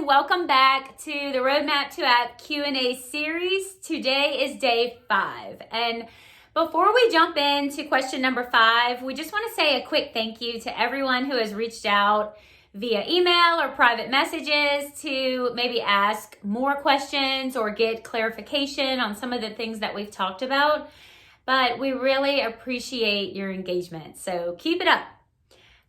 everyone. Welcome back to the Roadmap to App Q&A series. Today is day 5. And before we jump into question number 5, we just want to say a quick thank you to everyone who has reached out via email or private messages to maybe ask more questions or get clarification on some of the things that we've talked about. But we really appreciate your engagement, so keep it up.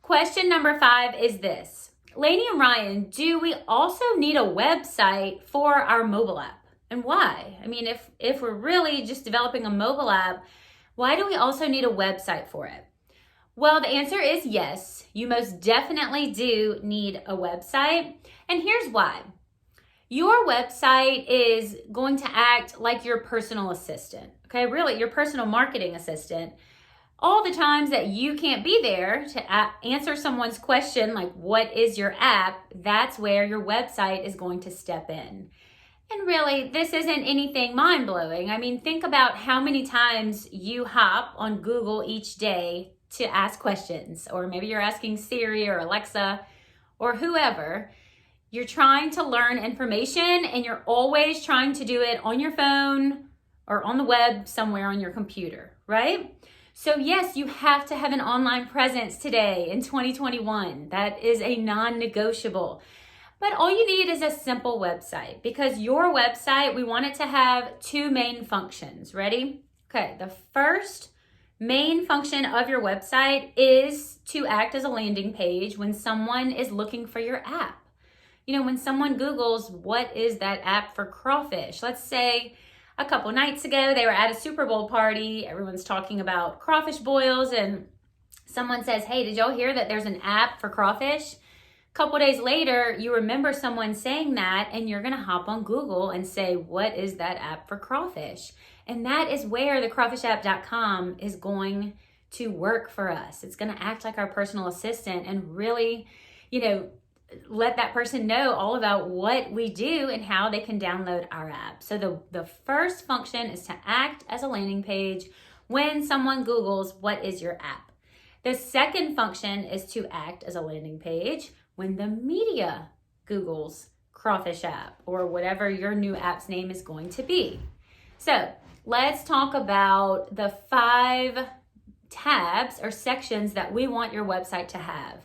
Question number 5 is this. Laney and Ryan, do we also need a website for our mobile app? And why? I mean, if we're really just developing a mobile app, why do we also need a website for it? Well, the answer is yes. You most definitely do need a website. And here's why. Your website is going to act like your personal assistant, okay? Really, your personal marketing assistant. All the times that you can't be there to answer someone's question, like what is your app, that's where your website is going to step in. And really, this isn't anything mind-blowing. I mean, think about how many times you hop on Google each day to ask questions, or maybe you're asking Siri or Alexa or whoever. You're trying to learn information and you're always trying to do it on your phone or on the web somewhere on your computer, right? So yes, you have to have an online presence today in 2021. That is a non-negotiable. But all you need is a simple website, because your website, we want it to have 2 main functions. Ready? Okay, the first main function of your website is to act as a landing page when someone is looking for your app. You know, when someone Googles, what is that app for crawfish? Let's say a couple nights ago, they were at a Super Bowl party. Everyone's talking about crawfish boils, and someone says, hey, did y'all hear that there's an app for crawfish? A couple days later, you remember someone saying that, and you're going to hop on Google and say, what is that app for crawfish? And that is where the crawfishapp.com is going to work for us. It's going to act like our personal assistant and really, let that person know all about what we do and how they can download our app. So the first function is to act as a landing page when someone Googles, what is your app? The second function is to act as a landing page when the media Googles Crawfish App or whatever your new app's name is going to be. So let's talk about the 5 tabs or sections that we want your website to have.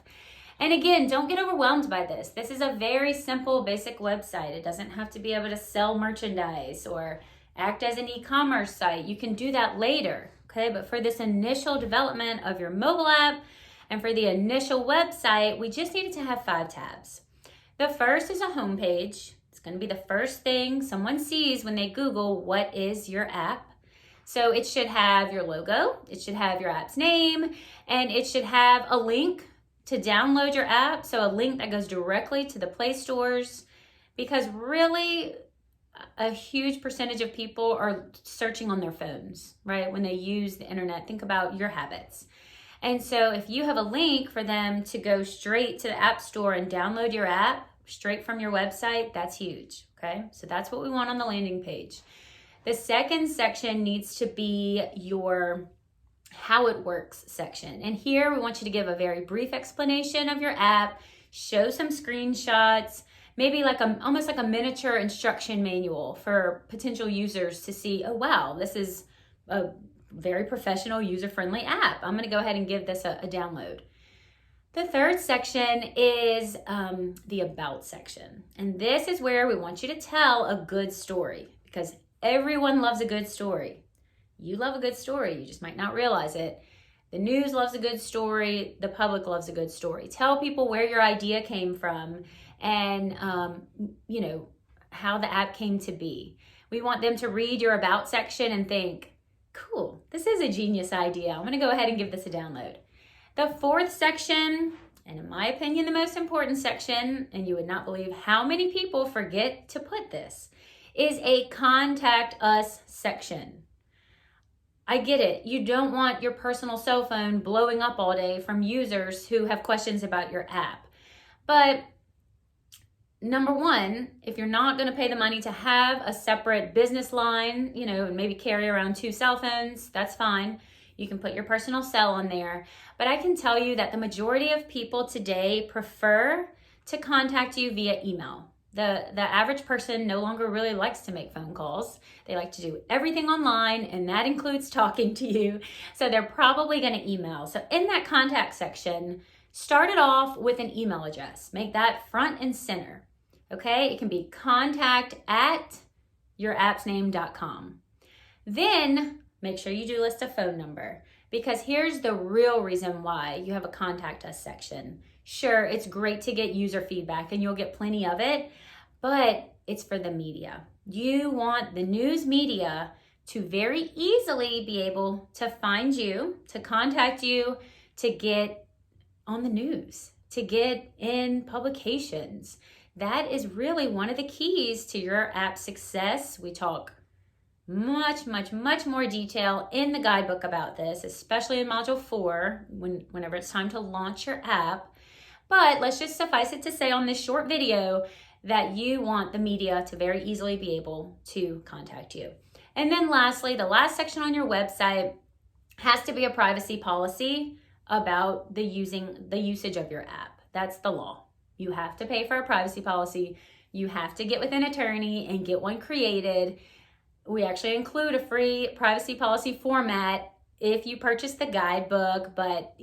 And again, don't get overwhelmed by this. This is a very simple, basic website. It doesn't have to be able to sell merchandise or act as an e-commerce site. You can do that later, okay? But for this initial development of your mobile app and for the initial website, we just needed to have 5 tabs. The first is a home page. It's going to be the first thing someone sees when they Google, what is your app? So it should have your logo, it should have your app's name, and it should have a link to download your app, so a link that goes directly to the Play stores, because really a huge percentage of people are searching on their phones, right? When they use the internet, think about your habits. And so if you have a link for them to go straight to the App Store and download your app straight from your website, that's huge, okay? So that's what we want on the landing page. The second section needs to be your how it works section. And here we want you to give a very brief explanation of your app, show some screenshots, maybe like almost like a miniature instruction manual for potential users to see, oh wow, this is a very professional, user-friendly app. I'm gonna go ahead and give this a download. The third section is the about section. And this is where we want you to tell a good story, because everyone loves a good story. You love a good story, you just might not realize it. The news loves a good story, the public loves a good story. Tell people where your idea came from and how the app came to be. We want them to read your about section and think, cool, this is a genius idea. I'm gonna go ahead and give this a download. The fourth section, and in my opinion, the most important section, and you would not believe how many people forget to put this, is a contact us section. I get it. You don't want your personal cell phone blowing up all day from users who have questions about your app. But number one, if you're not going to pay the money to have a separate business line, and maybe carry around 2 cell phones, that's fine. You can put your personal cell on there. But I can tell you that the majority of people today prefer to contact you via email. The average person no longer really likes to make phone calls. They like to do everything online, and that includes talking to you. So they're probably going to email. So in that contact section, start it off with an email address. Make that front and center. Okay? It can be contact@yourappsname.com. Then make sure you do list a phone number, because here's the real reason why you have a contact us section. Sure, it's great to get user feedback and you'll get plenty of it, but it's for the media. You want the news media to very easily be able to find you, to contact you, to get on the news, to get in publications. That is really one of the keys to your app success. We talk much more detail in the guidebook about this, especially in module 4, whenever it's time to launch your app. But let's just suffice it to say on this short video that you want the media to very easily be able to contact you. And then lastly, the last section on your website has to be a privacy policy about the usage of your app. That's the law. You have to pay for a privacy policy. You have to get with an attorney and get one created. We actually include a free privacy policy format if you purchase the guidebook, but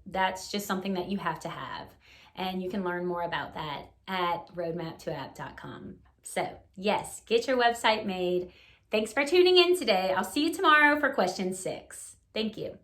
that's just something that you have to have. And you can learn more about that at roadmap2app.com. So yes, get your website made. Thanks for tuning in today. I'll see you tomorrow for question 6. Thank you.